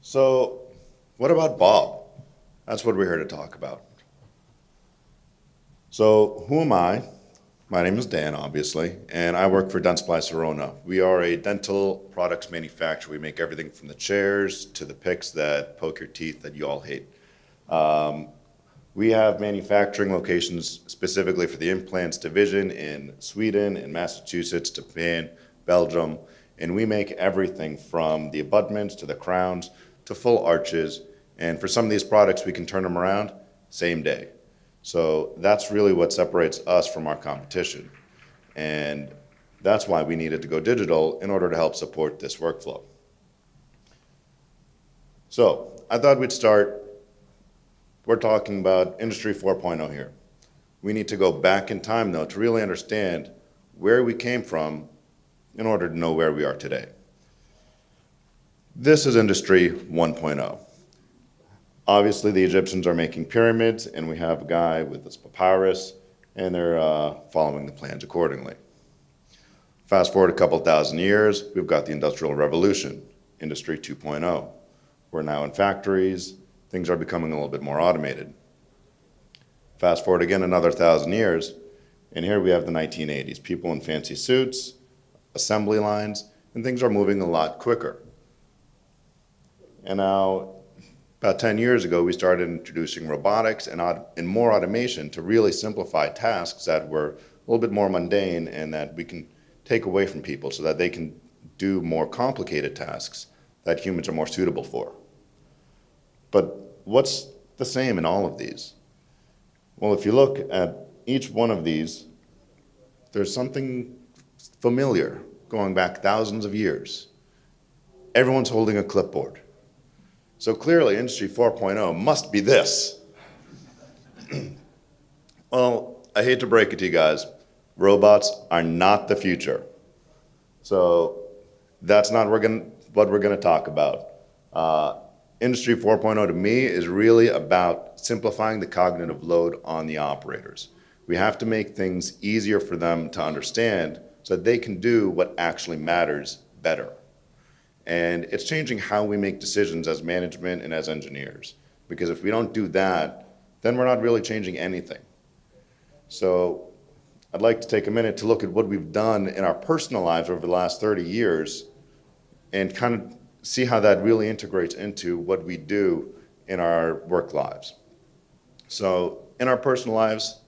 So, what about Bob? That's what we're here to talk about. So, who am I? My name is Dan, obviously, and I work for Dentsply Sirona. We are a dental products manufacturer. We make everything from the chairs to the picks that poke your teeth that you all hate. We have manufacturing locations specifically for the implants division in Sweden, in Massachusetts, Japan, Belgium, and we make everything from the abutments to the crowns to full arches. And for some of these products, we can turn them around same day. So that's really what separates us from our competition. And that's why we needed to go digital in order to help support this workflow. So I thought we'd start, we're talking about Industry 4.0 here. We need to go back in time though to really understand where we came from in order to know where we are today. This is Industry 1.0. Obviously, the Egyptians are making pyramids, and we have a guy with this papyrus, and they're following the plans accordingly. Fast forward a couple thousand years, we've got the Industrial Revolution, Industry 2.0. We're now in factories, things are becoming a little bit more automated. Fast forward again another 1,000 years, and here we have the 1980s, people in fancy suits, assembly lines, and things are moving a lot quicker. And now, about 10 years ago, we started introducing robotics and more automation to really simplify tasks that were a little bit more mundane and that we can take away from people so that they can do more complicated tasks that humans are more suitable for. But what's the same in all of these? Well, if you look at each one of these, there's something familiar going back thousands of years. Everyone's holding a clipboard. So clearly, Industry 4.0 must be this. Well, I hate to break it to you guys, robots are not the future. So that's not what we're going to talk about. Industry 4.0 to me is really about simplifying the cognitive load on the operators. We have to make things easier for them to understand so that they can do what actually matters better. And it's changing how we make decisions as management and as engineers. Because if we don't do that, then we're not really changing anything. So I'd like to take a minute to look at what we've done in our personal lives over the last 30 years and kind of see how that really integrates into what we do in our work lives. So in our personal lives,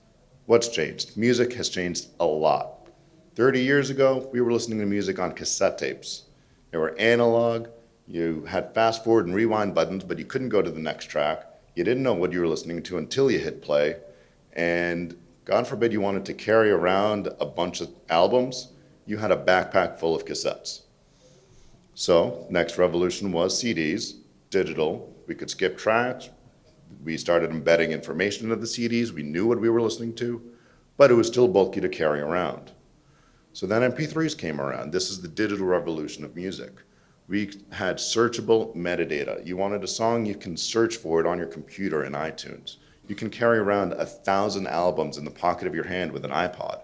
what's changed? Music has changed a lot. 30 years ago, we were listening to music on cassette tapes. They were analog, you had fast forward and rewind buttons, but you couldn't go to the next track. You didn't know what you were listening to until you hit play. And God forbid you wanted to carry around a bunch of albums, you had a backpack full of cassettes. So next revolution was CDs, digital. We could skip tracks. We started embedding information into the CDs. We knew what we were listening to, but it was still bulky to carry around. So then MP3s came around. This is the digital revolution of music. We had searchable metadata. You wanted a song, you can search for it on your computer in iTunes. You can carry around 1,000 albums in the pocket of your hand with an iPod.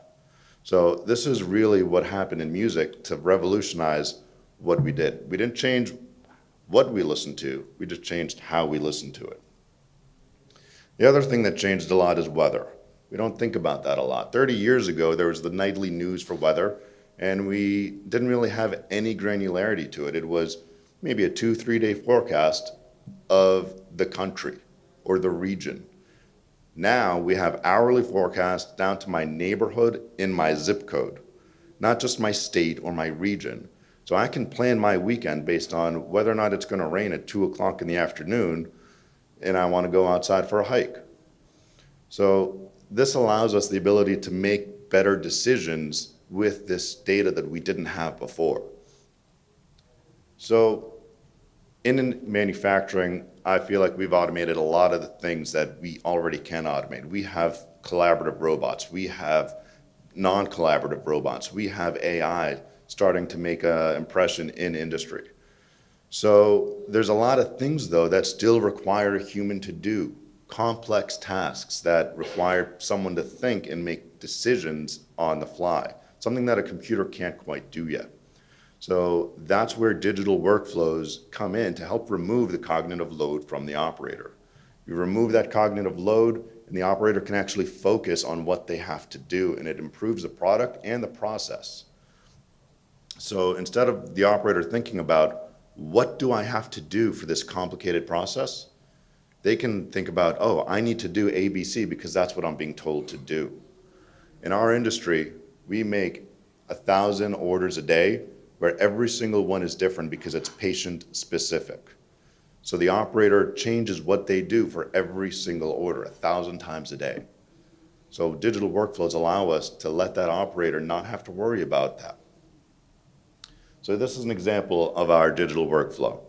So this is really what happened in music to revolutionize what we did. We didn't change what we listened to, we just changed how we listened to it. The other thing that changed a lot is weather. We don't think about that a lot. 30 years ago, there was the nightly news for weather, and we didn't really have any granularity to it. It was maybe a 2-3 day forecast of the country or the region. Now we have hourly forecasts down to my neighborhood in my zip code, not just my state or my region. So I can plan my weekend based on whether or not it's going to rain at 2 o'clock in the afternoon and I want to go outside for a hike. So this allows us the ability to make better decisions with this data that we didn't have before. So in manufacturing, I feel like we've automated a lot of the things that we already can automate. We have collaborative robots. We have non-collaborative robots. We have AI starting to make an impression in industry. So there's a lot of things, though, that still require a human to do. Complex tasks that require someone to think and make decisions on the fly, something that a computer can't quite do yet. So that's where digital workflows come in to help remove the cognitive load from the operator. You remove that cognitive load, and the operator can actually focus on what they have to do, and it improves the product and the process. So instead of the operator thinking about, what do I have to do for this complicated process? They can think about, oh, I need to do ABC because that's what I'm being told to do. In our industry, we make 1,000 orders a day where every single one is different because it's patient specific. So the operator changes what they do for every single order 1,000 times a day. So digital workflows allow us to let that operator not have to worry about that. So this is an example of our digital workflow.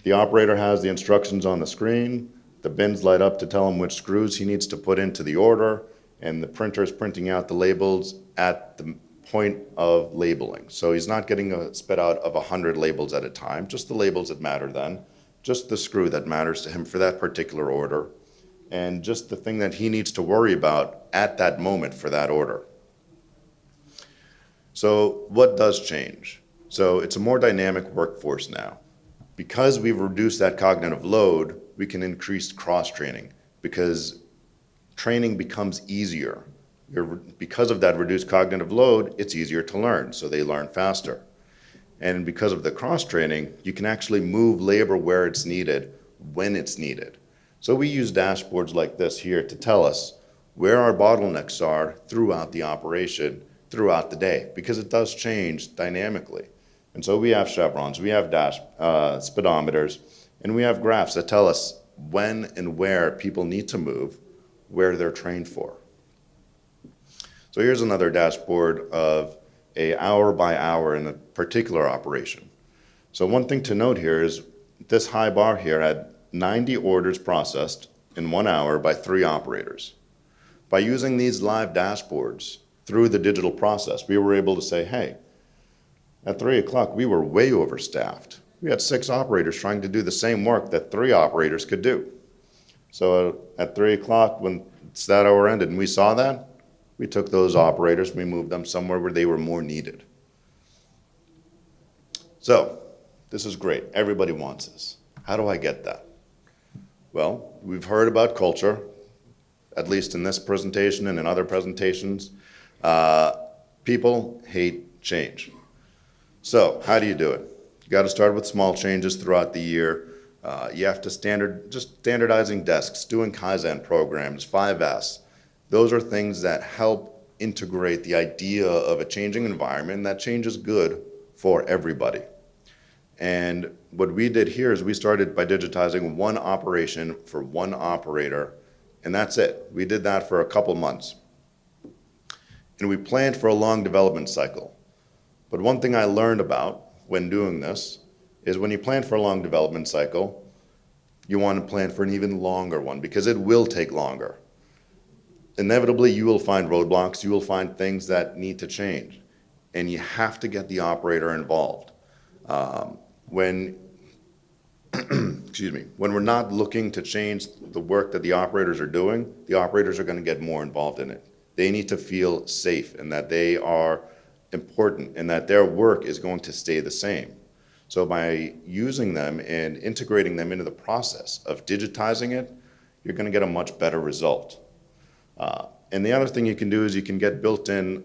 The operator has the instructions on the screen, the bins light up to tell him which screws he needs to put into the order, and the printer is printing out the labels at the point of labeling. So he's not getting a spit out of 100 labels at a time, just the labels that matter then, just the screw that matters to him for that particular order, and just the thing that he needs to worry about at that moment for that order. So what does change? So it's a more dynamic workforce now. Because we've reduced that cognitive load, we can increase cross-training because training becomes easier. Because of that reduced cognitive load, it's easier to learn, so they learn faster. And because of the cross-training, you can actually move labor where it's needed, when it's needed. So we use dashboards like this here to tell us where our bottlenecks are throughout the operation, throughout the day, because it does change dynamically. And so we have chevrons, we have speedometers, and we have graphs that tell us when and where people need to move, where they're trained for. So here's another dashboard of an hour by hour in a particular operation. So one thing to note here is this high bar here had 90 orders processed in 1 hour by 3 operators. By using these live dashboards through the digital process, we were able to say, hey, at 3 o'clock, we were way overstaffed. We had 6 operators trying to do the same work that 3 operators could do. So at 3 o'clock, when it's that hour ended and we saw that, we took those operators, we moved them somewhere where they were more needed. So this is great. Everybody wants this. How do I get that? Well, we've heard about culture, at least in this presentation and in other presentations. People hate change. So how do you do it? You got to start with small changes throughout the year. You have to standardizing desks, doing Kaizen programs, 5S. Those are things that help integrate the idea of a changing environment that change is good for everybody. And what we did here is we started by digitizing one operation for one operator, and that's it. We did that for a couple months. And we planned for a long development cycle. But one thing I learned about when doing this is when you plan for a long development cycle, you want to plan for an even longer one because it will take longer. Inevitably, you will find roadblocks, you will find things that need to change, and you have to get the operator involved. When we're not looking to change the work that the operators are doing, the operators are going to get more involved in it. They need to feel safe and that they are important and that their work is going to stay the same. So by using them and integrating them into the process of digitizing it, you're going to get a much better result. And the other thing you can do is you can get built-in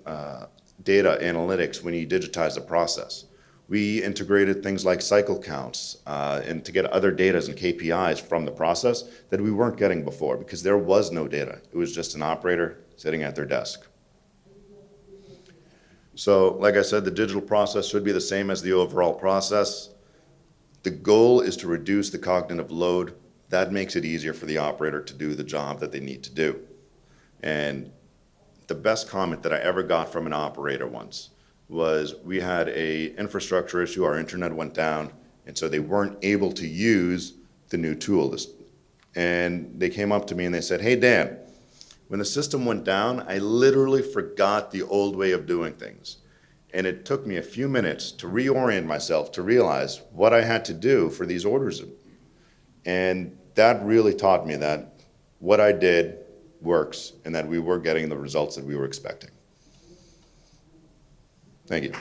data analytics when you digitize the process. We integrated things like cycle counts and to get other data and KPIs from the process that we weren't getting before because there was no data. It was just an operator sitting at their desk. So like I said, the digital process should be the same as the overall process. The goal is to reduce the cognitive load. That makes it easier for the operator to do the job that they need to do. And the best comment that I ever got from an operator once was we had an infrastructure issue, our internet went down, and so they weren't able to use the new tool. And they came up to me and they said, hey, Dan, when the system went down, I literally forgot the old way of doing things. And it took me a few minutes to reorient myself to realize what I had to do for these orders. And that really taught me that what I did works and that we were getting the results that we were expecting. Thank you.